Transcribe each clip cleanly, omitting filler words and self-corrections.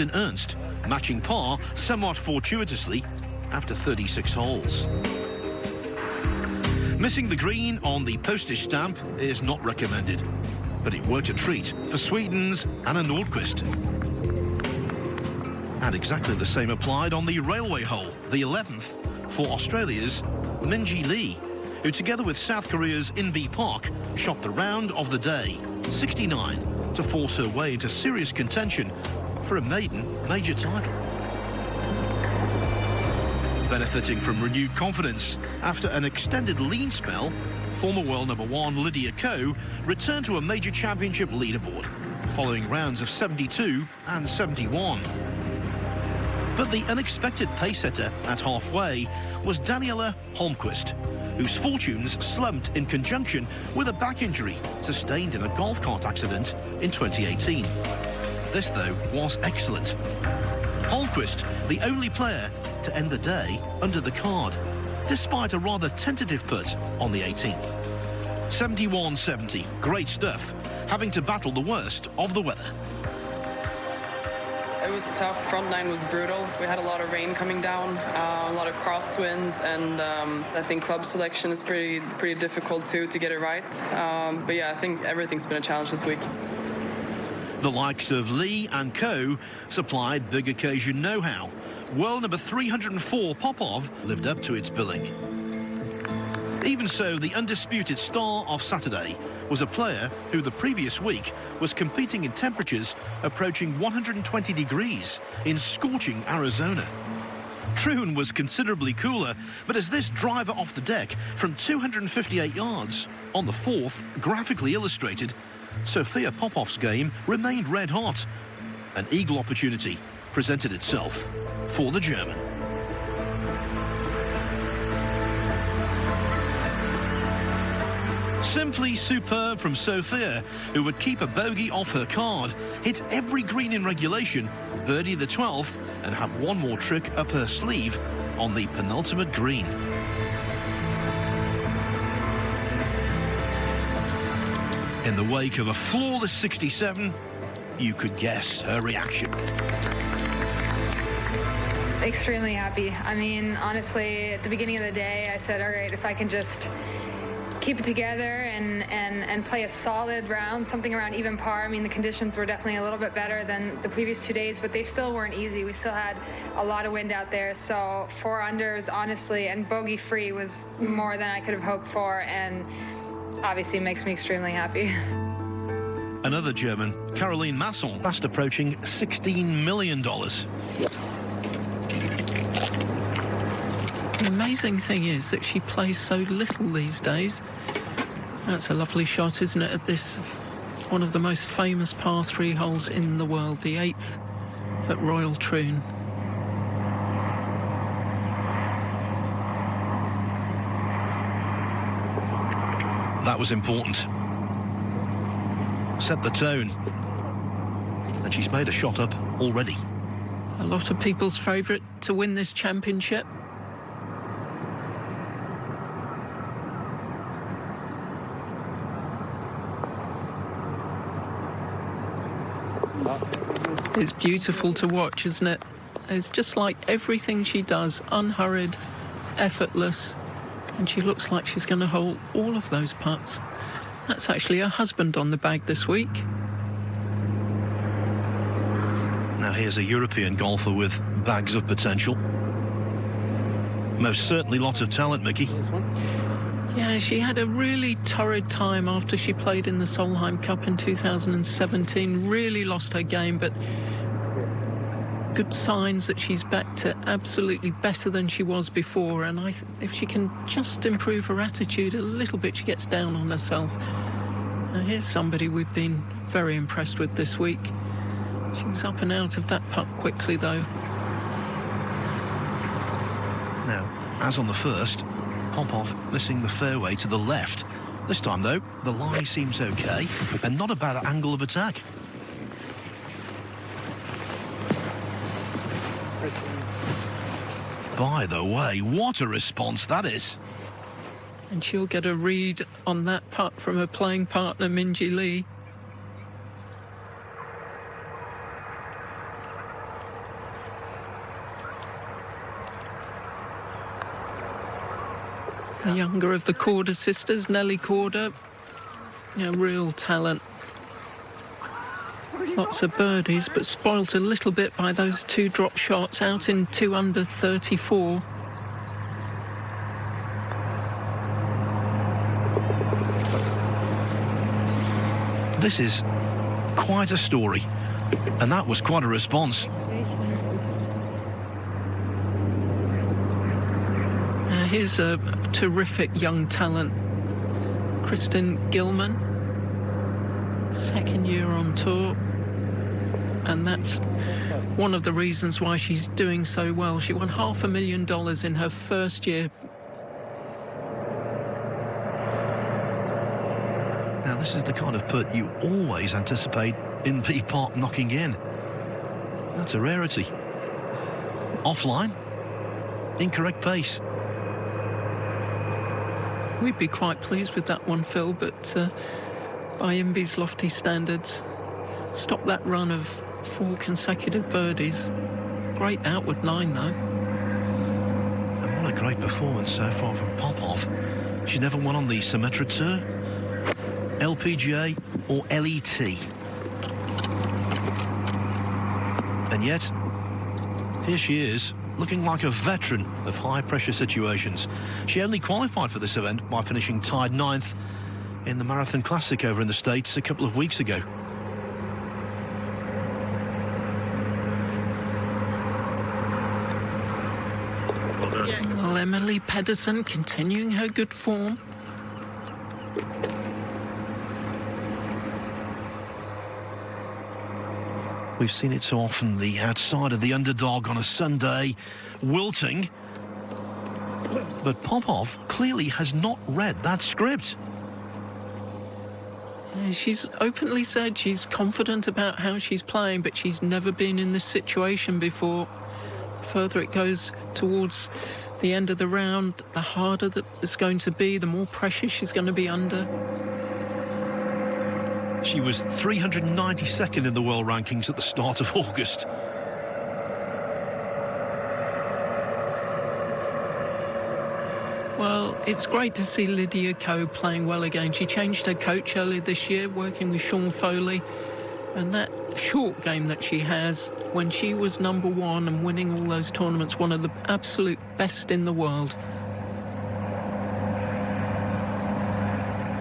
in Ernst, matching par somewhat fortuitously after 36 holes. Missing the green on the postage stamp is not recommended, but it worked a treat for Sweden's Anna Nordqvist. And exactly the same applied on the railway hole, the 11th, for Australia's Minjee Lee, who together with South Korea's Inbee Park shot the round of the day, 69, to force her way into serious contention for a maiden major title. Benefiting from renewed confidence after an extended lean spell, former world number 1 Lydia Ko returned to a major championship leaderboard following rounds of 72 and 71. But the unexpected pace-setter at halfway was Daniela Holmqvist, whose fortunes slumped in conjunction with a back injury sustained in a golf cart accident in 2018. This, though, was excellent. Holmqvist, the only player to end the day under the card, despite a rather tentative putt on the 18th. 71-70, great stuff, having to battle the worst of the weather. It was tough. Front nine was brutal. We had a lot of rain coming down, a lot of crosswinds, and I think club selection is pretty difficult too to get it right. But yeah, I think everything's been a challenge this week. The likes of Lee and Ko supplied big occasion know-how. World number 304 Popov lived up to its billing. Even so, the undisputed star of Saturday was a player who the previous week was competing in temperatures approaching 120 degrees in scorching Arizona. Troon was considerably cooler, but as this driver off the deck from 258 yards on the 4th graphically illustrated, Sophia Popov's game remained red hot. An eagle opportunity presented itself for the German. Simply superb from Sophia, who would keep a bogey off her card, hit every green in regulation, birdie the 12th, and have one more trick up her sleeve on the penultimate green. In the wake of a flawless 67, you could guess her reaction. Extremely happy. I mean, honestly, at the beginning of the day, I said, all right, if I can just keep it together and play a solid round, something around even par. I mean, the conditions were definitely a little bit better than the previous 2 days, but they still weren't easy. We still had a lot of wind out there, so 4 unders, honestly, and bogey-free was more than I could have hoped for, and obviously makes me extremely happy. Another German, Caroline Masson, fast approaching $16 million. The amazing thing is that she plays so little these days. That's a lovely shot, isn't it, at this, one of the most famous par 3 holes in the world, the 8th at Royal Troon. That was important. Set the tone. And she's made a shot up already. A lot of people's favourite to win this championship. It's beautiful to watch, isn't it? It's just like everything she does, unhurried, effortless, and she looks like she's going to hold all of those putts. That's actually her husband on the bag this week. Now here's a European golfer with bags of potential. Most certainly lots of talent, Mickey. Yeah, she had a really torrid time after she played in the Solheim Cup in 2017. Really lost her game, but good signs that she's back to absolutely better than she was before. And if she can just improve her attitude a little bit, she gets down on herself. Now, here's somebody we've been very impressed with this week. She was up and out of that putt quickly, though. Now, as on the first, Popov missing the fairway to the left. This time, though, the lie seems okay, and not a bad angle of attack. By the way, what a response that is. And she'll get a read on that putt from her playing partner, Minjee Lee. The younger of the Corder sisters, Nelly Corder. Yeah, real talent. Lots of birdies, but spoilt a little bit by those 2 drop shots out in 2 under 34. This is quite a story, and that was quite a response. Here's a terrific young talent, Kristen Gilman, 2nd year on tour, and that's one of the reasons why she's doing so well. She won $500,000 in her first year. Now, this is the kind of putt you always anticipate in P Park knocking in. That's a rarity. Offline, incorrect pace. We'd be quite pleased with that one, Phil, but by Imby's lofty standards, stop that run of 4 consecutive birdies. Great outward line, though. And what a great performance so far from Popov. She's never won on the Symetra Tour, LPGA or LET. And yet, here she is, looking like a veteran of high-pressure situations. She only qualified for this event by finishing tied 9th in the Marathon Classic over in the States a couple of weeks ago. Well, Emily Pedersen continuing her good form. We've seen it so often, the outside of the underdog on a Sunday, wilting. But Popov clearly has not read that script. She's openly said she's confident about how she's playing, but she's never been in this situation before. The further it goes towards the end of the round, the harder that it's going to be, the more pressure she's going to be under. She was 392nd in the world rankings at the start of August. Well, it's great to see Lydia Ko playing well again. She changed her coach earlier this year, working with Sean Foley. And that short game that she has, when she was #1 and winning all those tournaments, one of the absolute best in the world.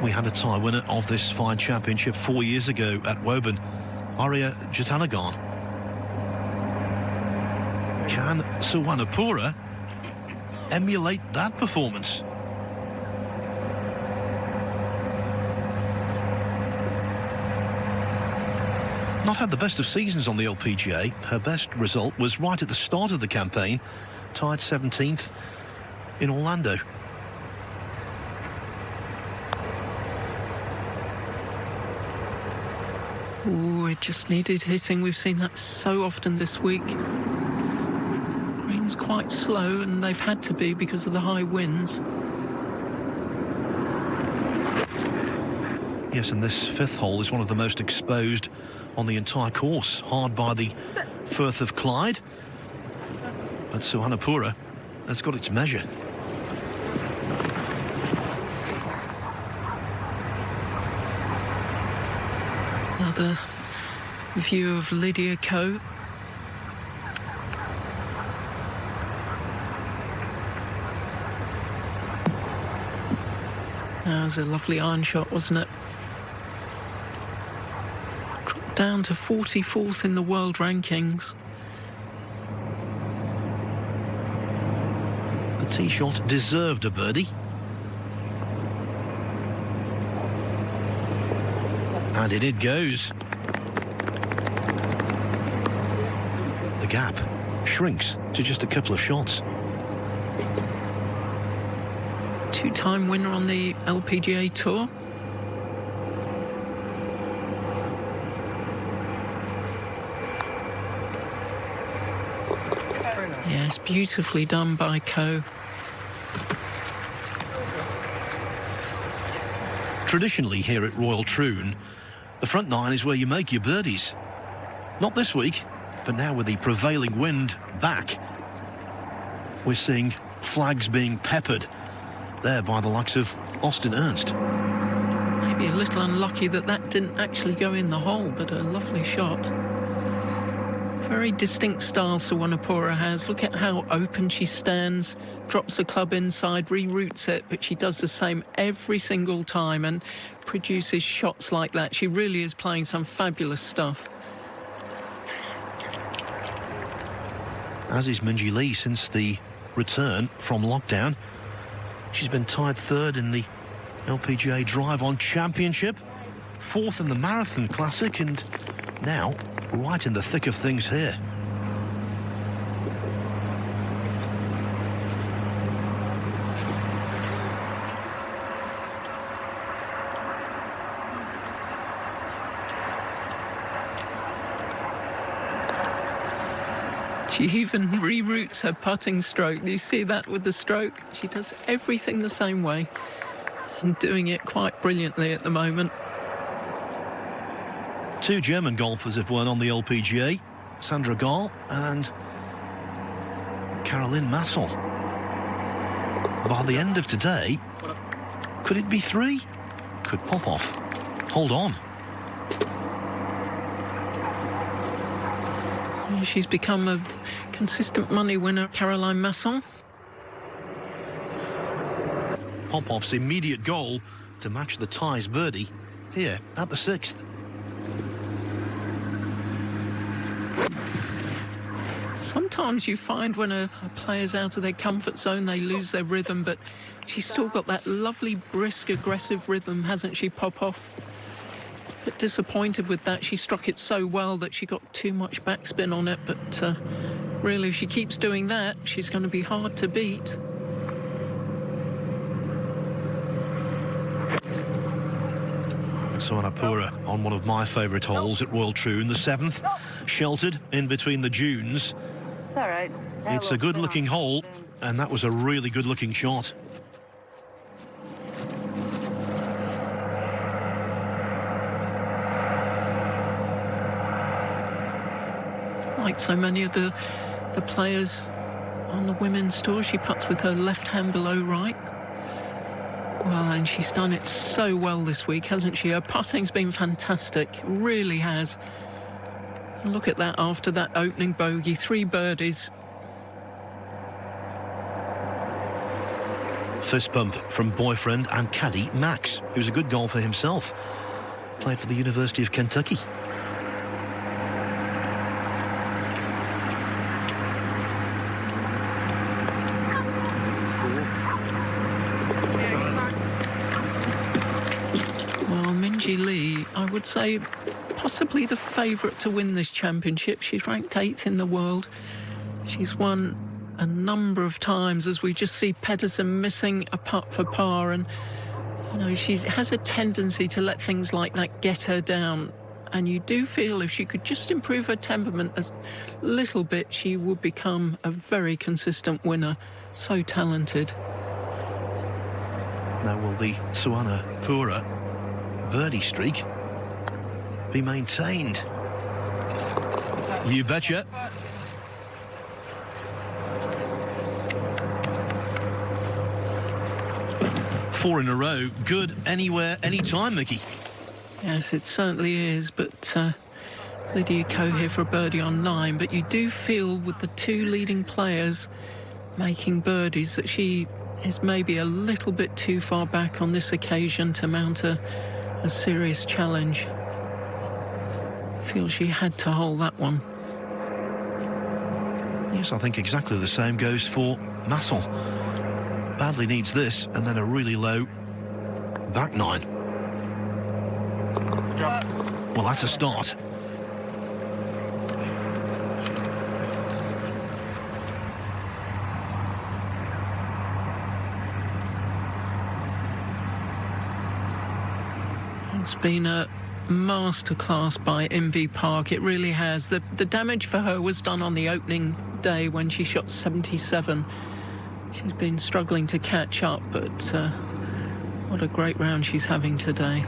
We had a tie winner of this fine championship 4 years ago at Woburn, Arya Jatanagarn. Can Suwanapura emulate that performance? Not had the best of seasons on the LPGA. Her best result was right at the start of the campaign, tied 17th in Orlando. Oh, it just needed hitting. We've seen that so often this week. Green's quite slow, and they've had to be because of the high winds. Yes, and this 5th hole is one of the most exposed on the entire course, hard by the Firth of Clyde. But Suwanapura has got its measure. Another view of Lydia Ko. That was a lovely iron shot, wasn't it? Dropped down to 44th in the world rankings. The tee shot deserved a birdie. And in it goes. The gap shrinks to just a couple of shots. Two-time winner on the LPGA Tour. Yes, beautifully done by Ko. Traditionally here at Royal Troon, the front nine is where you make your birdies. Not this week, but now with the prevailing wind back, we're seeing flags being peppered there by the likes of Austin Ernst. Maybe a little unlucky that that didn't actually go in the hole, but a lovely shot. Very distinct style Suwanapura has. Look at how open she stands, drops the club inside, reroutes it, but she does the same every single time and produces shots like that. She really is playing some fabulous stuff. As is Minjee Lee since the return from lockdown. She's been tied third in the LPGA Drive-On Championship, fourth in the Marathon Classic, and now right in the thick of things here. She even reroutes her putting stroke. Do you see that with the stroke? She does everything the same way and doing it quite brilliantly at the moment. Two German golfers have won on the LPGA, Sandra Gahl and Caroline Massel. By the end of today, could it be three? Could Popov hold on? She's become a consistent money winner, Caroline Massel. Popov's immediate goal to match the ties birdie here at the 6th. Sometimes you find when a player's out of their comfort zone, they lose their rhythm, but she's still got that lovely, brisk, aggressive rhythm, hasn't she, Popov? A bit disappointed with that. She struck it so well that she got too much backspin on it, but really, if she keeps doing that, she's going to be hard to beat. Suwanapura on one of my favourite holes at Royal Troon, the 7th, sheltered in between the dunes. All right. It's a good-looking hole, and that was a really good-looking shot. Like so many of the players on the women's tour, she putts with her left hand below right. Well, and she's done it so well this week, hasn't she? Her putting's been fantastic, really has. And look at that after that opening bogey, 3 birdies. Fist bump from boyfriend and caddy Max, who's a good golfer himself. Played for the University of Kentucky. Lee, I would say possibly the favourite to win this championship. She's ranked 8th in the world. She's won a number of times, as we just see Pedersen missing a putt for par, and you know, she has a tendency to let things like that get her down, and you do feel if she could just improve her temperament a little bit, she would become a very consistent winner. So talented. Now will the Suwanapura birdie streak be maintained? You betcha. Four in a row. Good anywhere, anytime, Mickey. Yes, it certainly is, but Lydia Ko here for a birdie on 9, but you do feel with the 2 leading players making birdies that she is maybe a little bit too far back on this occasion to mount a serious challenge. I feel she had to hold that one. Yes, I think exactly the same goes for Massel. Badly needs this, and then a really low back 9. Well, that's a start. It's been a masterclass by Invi Park. It really has. The damage for her was done on the opening day when she shot 77. She's been struggling to catch up, but what a great round she's having today.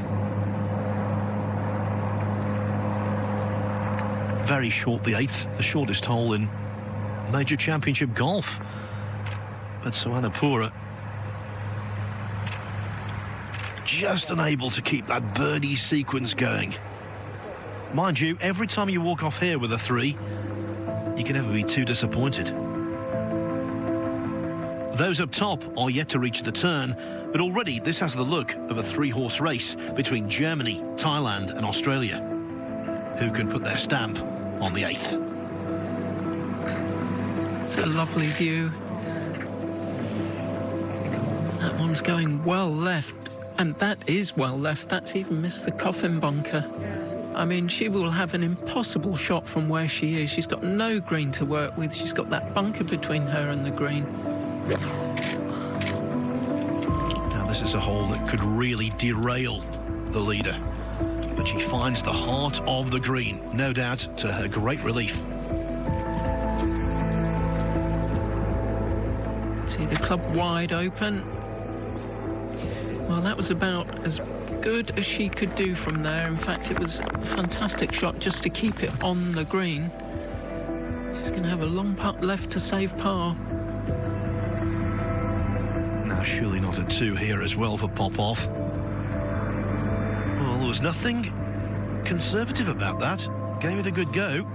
Very short, the 8th, the shortest hole in major championship golf. But Suwanapura just unable to keep that birdie sequence going. Mind you, every time you walk off here with a 3, you can never be too disappointed. Those up top are yet to reach the turn, but already this has the look of a 3-horse race between Germany, Thailand and Australia. Who can put their stamp on the 8th? It's a lovely view. That one's going well left, and that is well left. That's even missed the coffin bunker. I mean, she will have an impossible shot from where she is. She's got no green to work with. She's got that bunker between her and the green. Now, this is a hole that could really derail the leader. But she finds the heart of the green, no doubt to her great relief. See the club wide open. Well, that was about as good as she could do from there. In fact, it was a fantastic shot just to keep it on the green. She's going to have a long putt left to save par. Now, surely not a 2 here as well for Popov. Well, there was nothing conservative about that. Gave it a good go.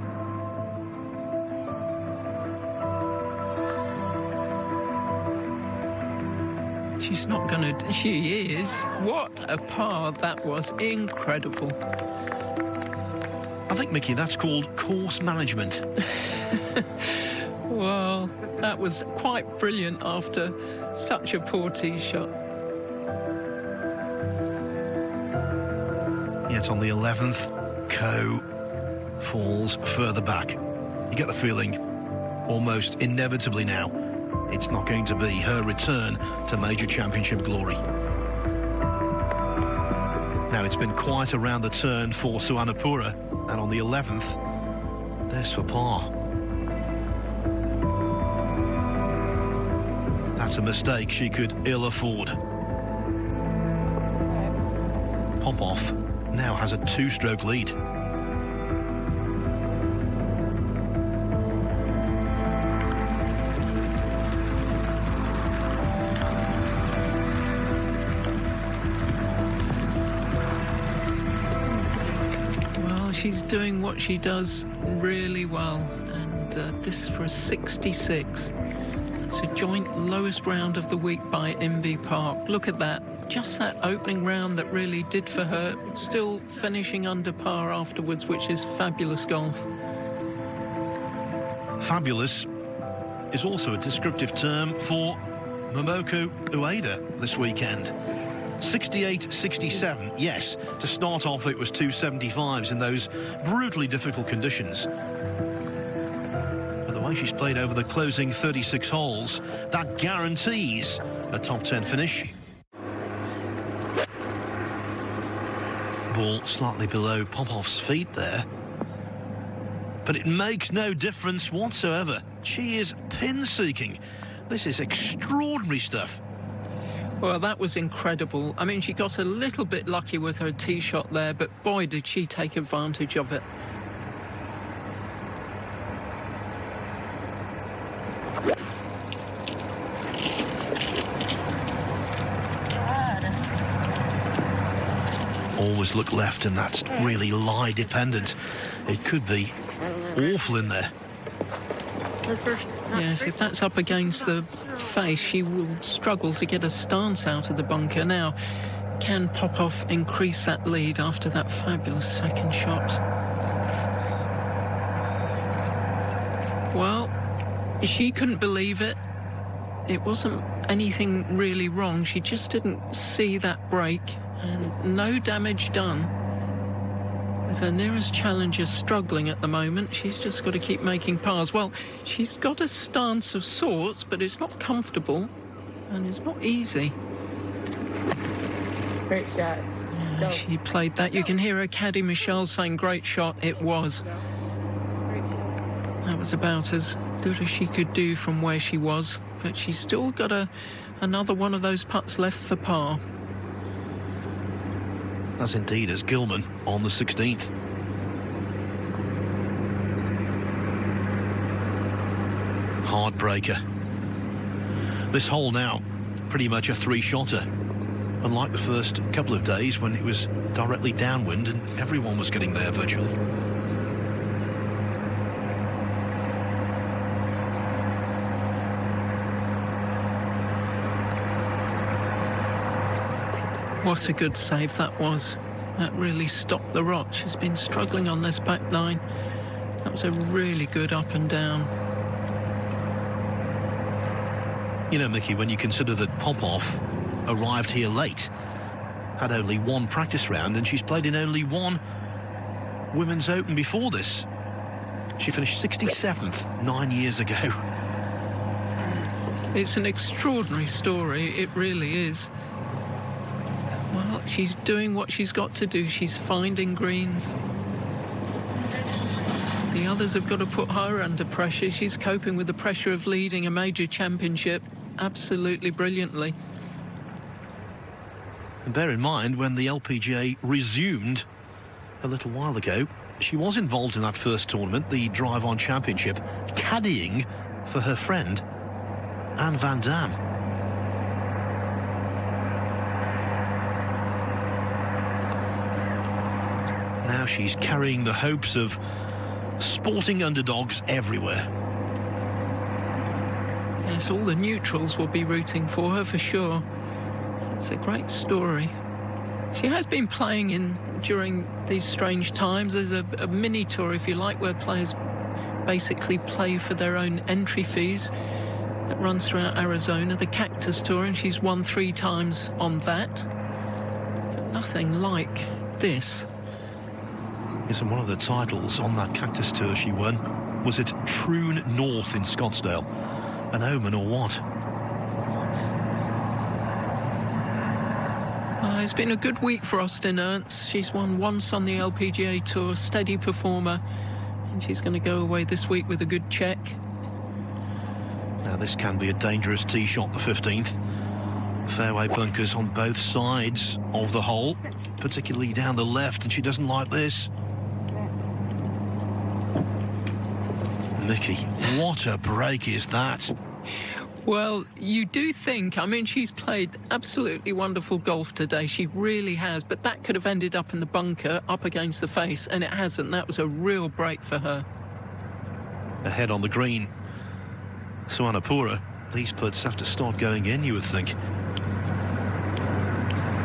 She's not going to... She is. What a par that was. Incredible. I think, Mickey, that's called course management. Well, that was quite brilliant after such a poor tee shot. Yet on the 11th, Ko falls further back. You get the feeling, almost inevitably now, it's not going to be her return to major championship glory. Now, it's been quite around the turn for Suwanapura, and on the 11th, there's for par. That's a mistake she could ill afford. Popov now has a 2-stroke lead. She's doing what she does really well, and this for a 66. That's a joint lowest round of the week by Inbee Park. Look at that. Just that opening round that really did for her. Still finishing under par afterwards, which is fabulous golf. Fabulous is also a descriptive term for Momoko Ueda this weekend. 68-67, yes, to start off it was 275s in those brutally difficult conditions. But the way she's played over the closing 36 holes, that guarantees a top 10 finish. Ball slightly below Popov's feet there. But it makes no difference whatsoever. She is pin-seeking. This is extraordinary stuff. Well, that was incredible. I mean, she got a little bit lucky with her tee shot there, but boy, did she take advantage of it. Always look left, and that's really lie dependent. It could be awful in there. Yes, if that's up against the face, she will struggle to get a stance out of the bunker. Now, can Popov increase that lead after that fabulous second shot? Well, she couldn't believe it. It wasn't anything really wrong. She just didn't see that break, and no damage done. With her nearest challenger struggling at the moment, she's just got to keep making pars. Well, she's got a stance of sorts, but it's not comfortable, and it's not easy. Great shot. Yeah, she played that. You can hear her caddy Michelle saying, great shot. It was. That was about as good as she could do from where she was, but she's still got another one of those putts left for par. That's indeed as Gilman on the 16th. Heartbreaker. This hole now, pretty much a 3-shotter. unlike the first couple of days when it was directly downwind and everyone was getting there virtually. What a good save that was. That really stopped the rot. She's been struggling on this back nine. That was a really good up and down. You know, Mickey, when you consider that Popov arrived here late, had only one practice round, and she's played in only one Women's Open before this. She finished 67th 9 years ago. It's an extraordinary story, it really is. Well, she's doing what she's got to do. She's finding greens. The others have got to put her under pressure. She's coping with the pressure of leading a major championship absolutely brilliantly. And bear in mind, when the LPGA resumed a little while ago, she was involved in that first tournament, the Drive On Championship, caddying for her friend Anne van Dam. Now she's carrying the hopes of sporting underdogs everywhere. Yes, all the neutrals will be rooting for her for sure. It's a great story. She has been playing during these strange times. There's a mini tour, if you like, where players basically play for their own entry fees. That runs throughout Arizona, the Cactus Tour, and she's won 3 times on that. But nothing like this. Yes, and one of the titles on that Cactus Tour she won was at Troon North in Scottsdale. An omen or what? It's been a good week for Austin Ernst. She's won once on the LPGA Tour, steady performer, and she's going to go away this week with a good check. Now this can be a dangerous tee shot, the 15th. Fairway bunkers on both sides of the hole, particularly down the left, and she doesn't like this. Mickey, what a break is that? Well, you do think, I mean, she's played absolutely wonderful golf today. She really has, but that could have ended up in the bunker, up against the face, and it hasn't. That was a real break for her. Ahead on the green, Suwanapura. These putts have to start going in, you would think.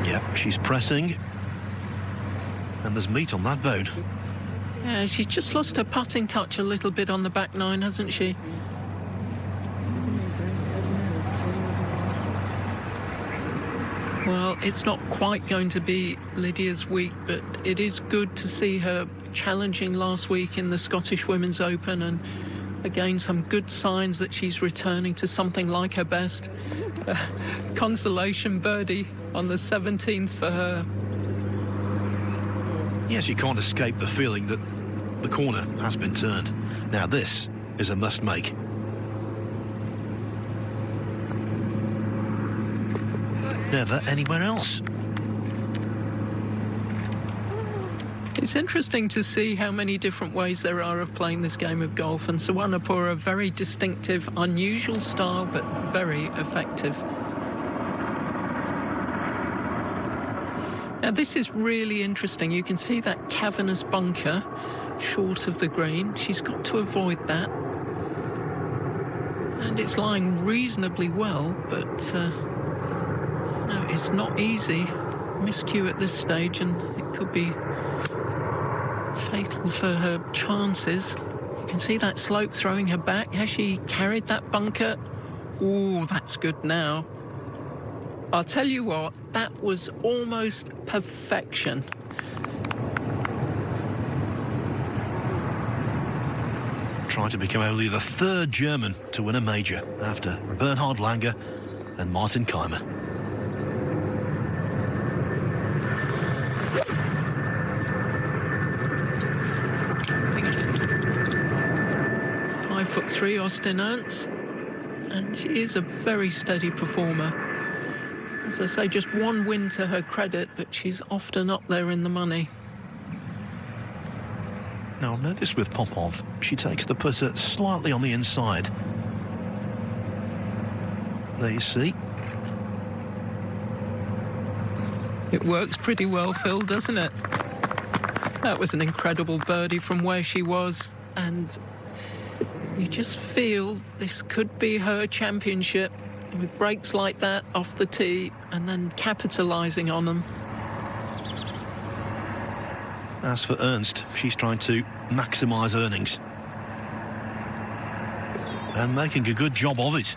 Yep, she's pressing. And there's meat on that boat. Yeah, she's just lost her putting touch a little bit on the back nine, hasn't she? Well, it's not quite going to be Lydia's week, but it is good to see her challenging last week in the Scottish Women's Open, and again some good signs that she's returning to something like her best. Consolation birdie on the 17th for her. Yes, you can't escape the feeling that the corner has been turned. Now this is a must-make. Never anywhere else. It's interesting to see how many different ways there are of playing this game of golf, and Suwanapura, a very distinctive, unusual style, but very effective. Now this is really interesting. You can see that cavernous bunker short of the green. She's got to avoid that. And it's lying reasonably well, but no, it's not easy. Miscue at this stage, and it could be fatal for her chances. You can see that slope throwing her back. Has she carried that bunker? Oh, that's good now. I'll tell you what, that was almost perfection. Trying to become only the 3rd German to win a major after Bernhard Langer and Martin Keimer. .53 Austin Ernst, and she is a very steady performer. As I say, just one win to her credit, but she's often up there in the money. Now notice with Popov, she takes the putter slightly on the inside. There you see. It works pretty well, Phil, doesn't it? That was an incredible birdie from where she was, and you just feel this could be her championship with breaks like that off the tee and then capitalising on them. As for Ernst, she's trying to maximise earnings and making a good job of it.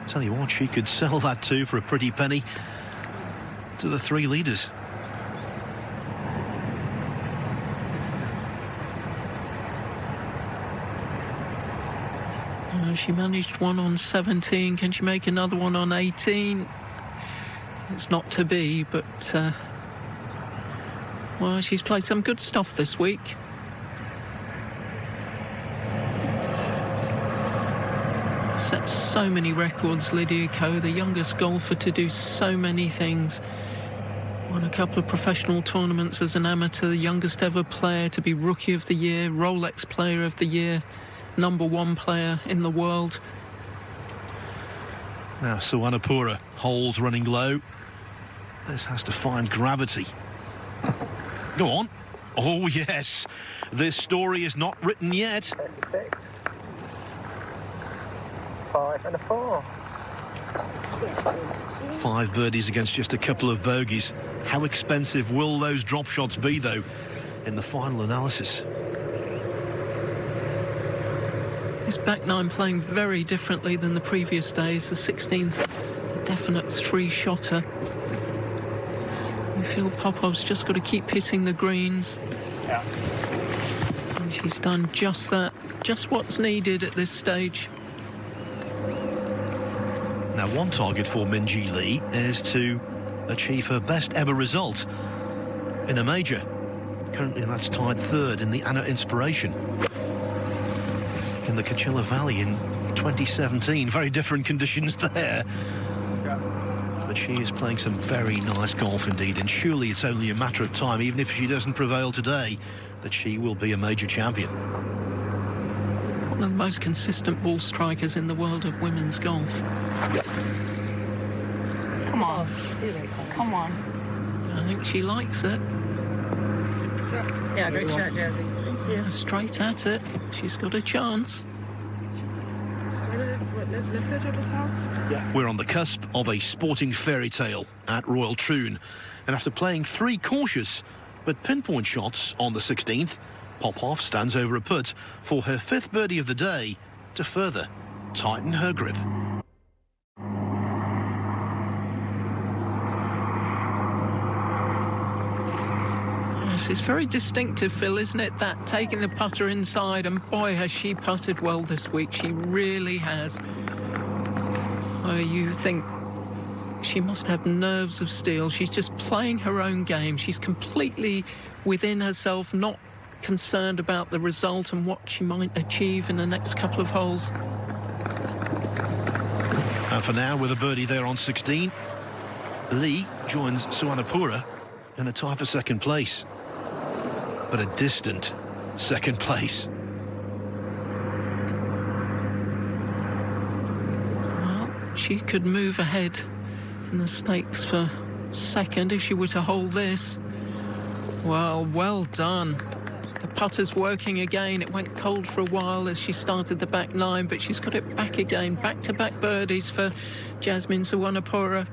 Tell you what, she could sell that too for a pretty penny to the three leaders. She managed one on 17. Can she make another one on 18? It's not to be, but well, she's played some good stuff this week. Set so many records, Lydia Ko, the youngest golfer to do so many things. Won a couple of professional tournaments as an amateur, the youngest ever player to be Rookie of the Year, Rolex Player of the Year, #1 player in the world. Now Suwanapura, holes running low. This has to find gravity. Go on. Oh yes, this story is not written yet. 26. 5 and a 4. 5 birdies against just a couple of bogeys. How expensive will those drop shots be, though, in the final analysis? This back nine playing very differently than the previous days. The 16th, definite 3-shotter. I feel Popov's just got to keep hitting the greens. Yeah. And she's done just that, just what's needed at this stage. Now, one target for Minjee Lee is to achieve her best ever result in a major. Currently, that's tied 3rd in the Anna Inspiration in the Coachella Valley in 2017. Very different conditions there. But she is playing some very nice golf indeed, and surely it's only a matter of time, even if she doesn't prevail today, that she will be a major champion. One of the most consistent ball strikers in the world of women's golf. Come on. Come on. I think she likes it. Yeah, great shot, Jazzy. Yeah, straight at it. She's got a chance. We're on the cusp of a sporting fairy tale at Royal Troon, and after playing 3 cautious but pinpoint shots on the 16th, Popov stands over a putt for her 5th birdie of the day to further tighten her grip. Yes, it's very distinctive, Phil, isn't it? That taking the putter inside, and boy, has she putted well this week. She really has. Oh, you think she must have nerves of steel. She's just playing her own game. She's completely within herself, not concerned about the result and what she might achieve in the next couple of holes. And for now, with a birdie there on 16, Lee joins Suwanapura in a tie for 2nd place, but a distant 2nd place. Well, she could move ahead in the stakes for 2nd if she were to hold this. Well, well done. The putter's working again. It went cold for a while as she started the back nine, but she's got it back again. Back-to-back birdies for Jasmine Suwanapura.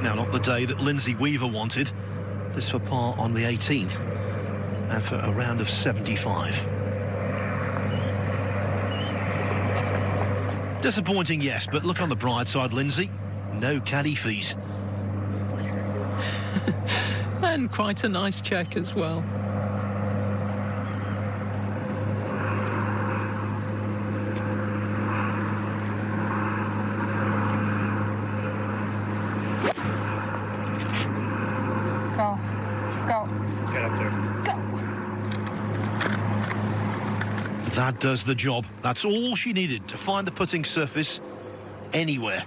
Now, not the day that Lindsay Weaver wanted. This for par on the 18th and for a round of 75. Disappointing, yes, but look on the bright side, Lindsay. No caddy fees. And quite a nice check as well. Go. Go. Get up there. Go. That does the job. That's all she needed to find the putting surface anywhere.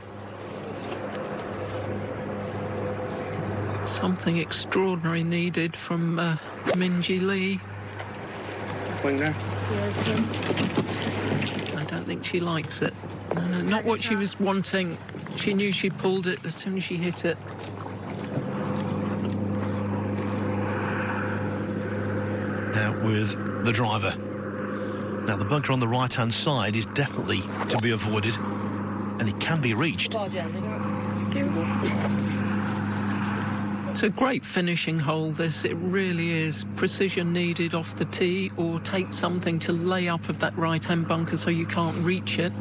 Something extraordinary needed from Minjee Lee. Swing there. I don't think she likes it. Not what she was wanting She knew she pulled it as soon as she hit it. Out with the driver. Now, the bunker on the right-hand side is definitely to be avoided, and it can be reached. It's a great finishing hole, this. It really is. Precision needed off the tee, or take something to lay up of that right-hand bunker so you can't reach it.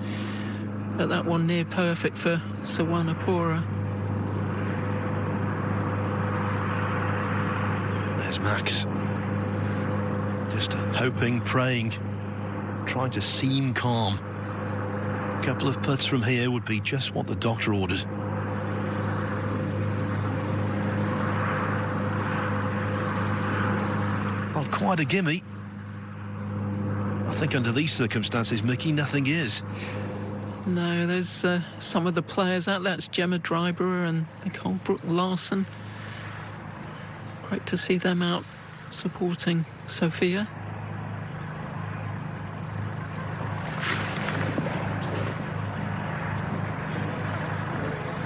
But that one near perfect for Sawanapura. There's Max. Just hoping, praying, trying to seem calm. A couple of putts from here would be just what the doctor ordered. Not quite a gimme. I think under these circumstances, Mickey, nothing is. No, there's some of the players out. That's Gemma Dryburgh and Nicole Brook-Larson. Great to see them out supporting Sophia.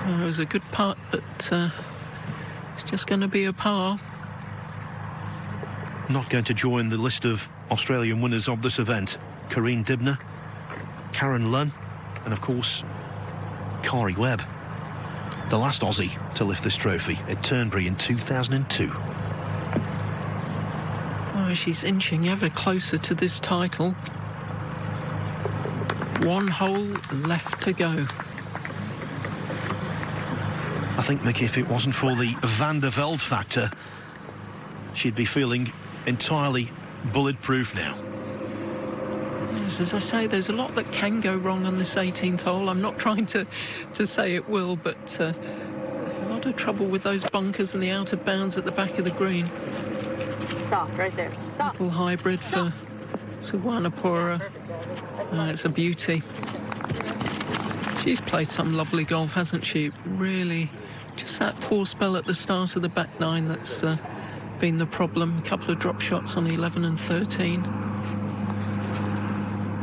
It was a good putt, but it's just going to be a par. Not going to join the list of Australian winners of this event. Corrine Dibner, Karen Lunn, and of course, Kari Webb. The last Aussie to lift this trophy at Turnberry in 2002. Oh, she's inching ever closer to this title. One hole left to go. I think, Mickey, if it wasn't for the Van der Velde factor, she'd be feeling entirely bulletproof now. Yes, as I say, there's a lot that can go wrong on this 18th hole. I'm not trying to say it will, but a lot of trouble with those bunkers and the out of bounds at the back of the green. Stop, right there. Stop. Little hybrid for Sawanapura. It's a beauty. She's played some lovely golf, hasn't she? Really, just that poor spell at the start of the back nine that's been the problem. A couple of drop shots on 11 and 13.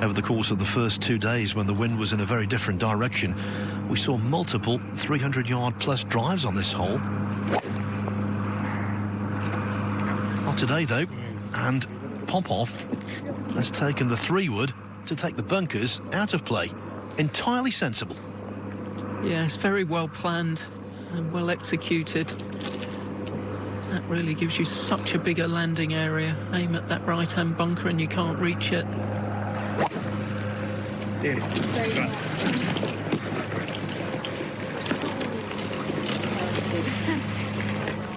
Over the course of the first 2 days, when the wind was in a very different direction, we saw multiple 300-yard plus drives on this hole. Not today, though, and Popov has taken the 3-wood to take the bunkers out of play. Entirely sensible. Yes, very well planned and well executed. That really gives you such a bigger landing area. Aim at that right-hand bunker and you can't reach it.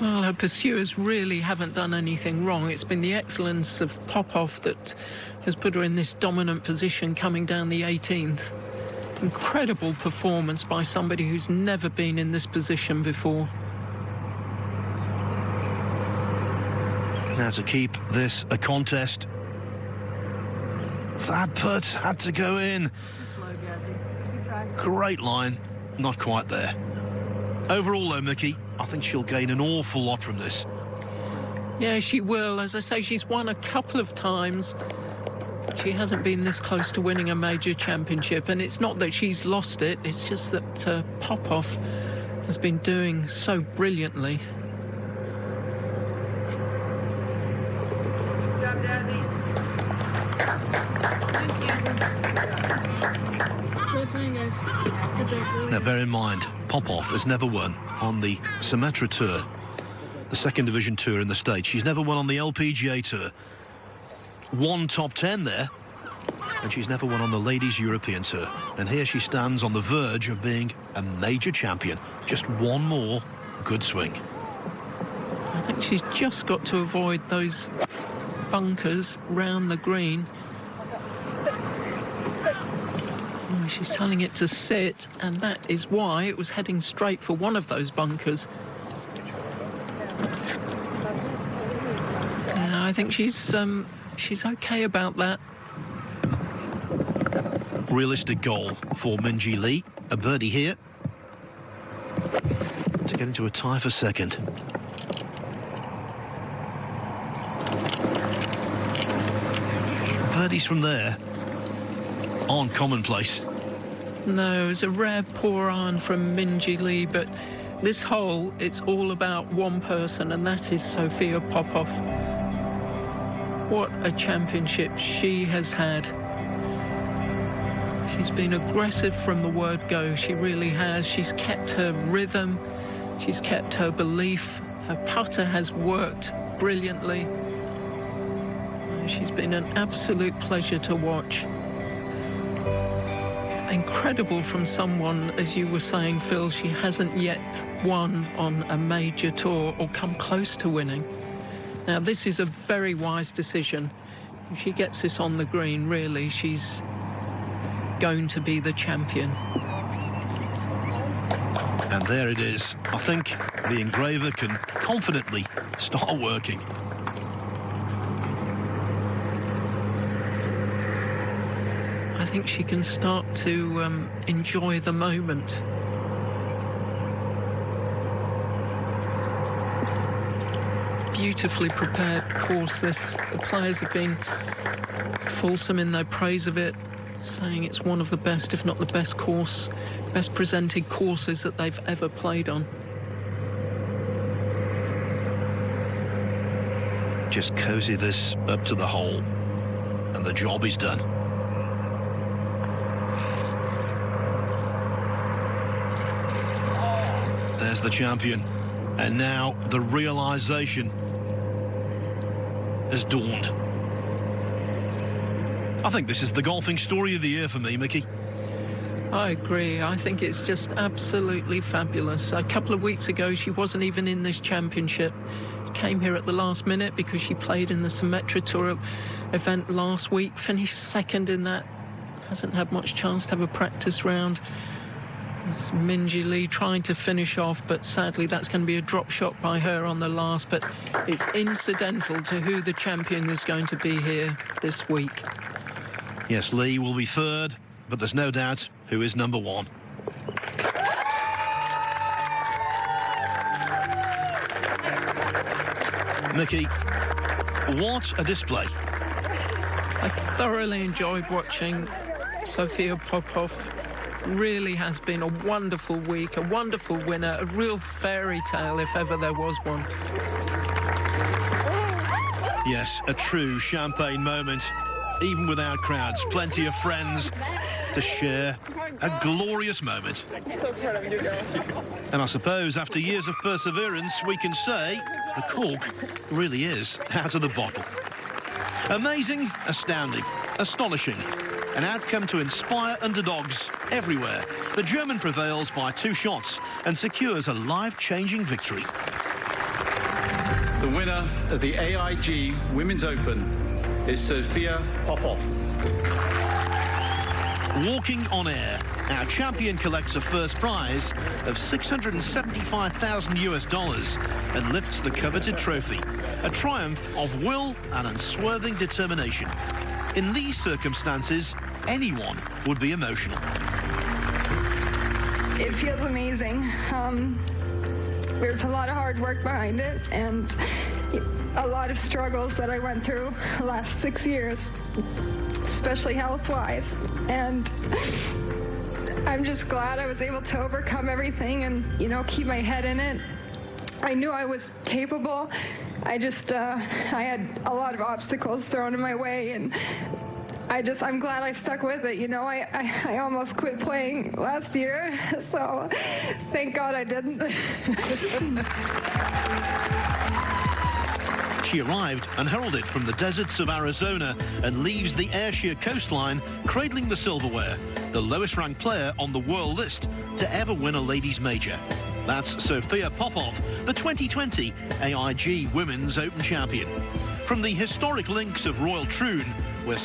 Well, her pursuers really haven't done anything wrong. It's been the excellence of Popov that has put her in this dominant position coming down the 18th. Incredible performance by somebody who's never been in this position before. Now to keep this a contest, that putt had to go in. Great line, not quite there. Overall though, Mickey, I think she'll gain an awful lot from this. Yeah, she will. As I say, she's won a couple of times. She hasn't been this close to winning a major championship, and it's not that she's lost it, it's just that Popov has been doing so brilliantly. Good job, Daddy. Good playing, guys. Good job. Now bear in mind, Popov has never won on the Symetra Tour, the second division tour in the States. She's never won on the LPGA Tour. One top 10 there, and she's never won on the Ladies European Tour. And here she stands on the verge of being a major champion. Just one more good swing. I think she's just got to avoid those bunkers round the green. Oh, she's telling it to sit, and that is why it was heading straight for one of those bunkers. Yeah, I think she's okay about that. Realistic goal for Minjee Lee. A birdie here to get into a tie for second. Birdies from there aren't commonplace. No, it was a rare poor iron from Minjee Lee, but this hole, it's all about one person, and that is Sophia Popov. What a championship she has had. She's been aggressive from the word go, she really has. She's kept her rhythm, she's kept her belief, her putter has worked brilliantly. She's been an absolute pleasure to watch. Incredible from someone, as you were saying, Phil, she hasn't yet won on a major tour or come close to winning. Now, this is a very wise decision. If she gets this on the green, really, she's going to be the champion. And there it is. I think the engraver can confidently start working. I think she can start to enjoy the moment. Beautifully prepared course this. The players have been fulsome in their praise of it, saying it's one of the best, if not the best course, best presented courses that they've ever played on. Just cozy this up to the hole, and the job is done. There's the champion, and now the realization has dawned. I think this is the golfing story of the year for me, Mickey. I agree. I think it's just absolutely fabulous. A couple of weeks ago, she wasn't even in this championship. She came here at the last minute because she played in the Symetra Tour event last week, finished second in that. Hasn't had much chance to have a practice round. It's Minjee Lee trying to finish off, but sadly that's going to be a drop shot by her on the last, but it's incidental to who the champion is going to be here this week. Yes, Lee will be third, but there's no doubt who is number one. Mickey, what a display. I thoroughly enjoyed watching Sophia Popov. Really has been a wonderful week, a wonderful winner, a real fairy tale if ever there was one. Yes, a true champagne moment. Even without crowds, plenty of friends to share a glorious moment. And I suppose after years of perseverance, we can say the cork really is out of the bottle. Amazing, astounding, astonishing. An outcome to inspire underdogs everywhere. The German prevails by 2 shots and secures a life-changing victory. The winner of the AIG Women's Open is Sophia Popov. Walking on air, our champion collects a first prize of $675,000 and lifts the coveted trophy. A triumph of will and unswerving determination. In these circumstances, anyone would be emotional. It feels amazing. There's a lot of hard work behind it and a lot of struggles that I went through the last 6 years, especially health-wise. And I'm just glad I was able to overcome everything and, you know, keep my head in it. I knew I was capable. I had a lot of obstacles thrown in my way, and I'm glad I stuck with it. You know, I almost quit playing last year, so thank God I didn't. She arrived unheralded from the deserts of Arizona and leaves the Ayrshire coastline, cradling the silverware, the lowest-ranked player on the world list to ever win a ladies' major. That's Sophia Popov, the 2020 AIG Women's Open champion. From the historic links of Royal Troon, where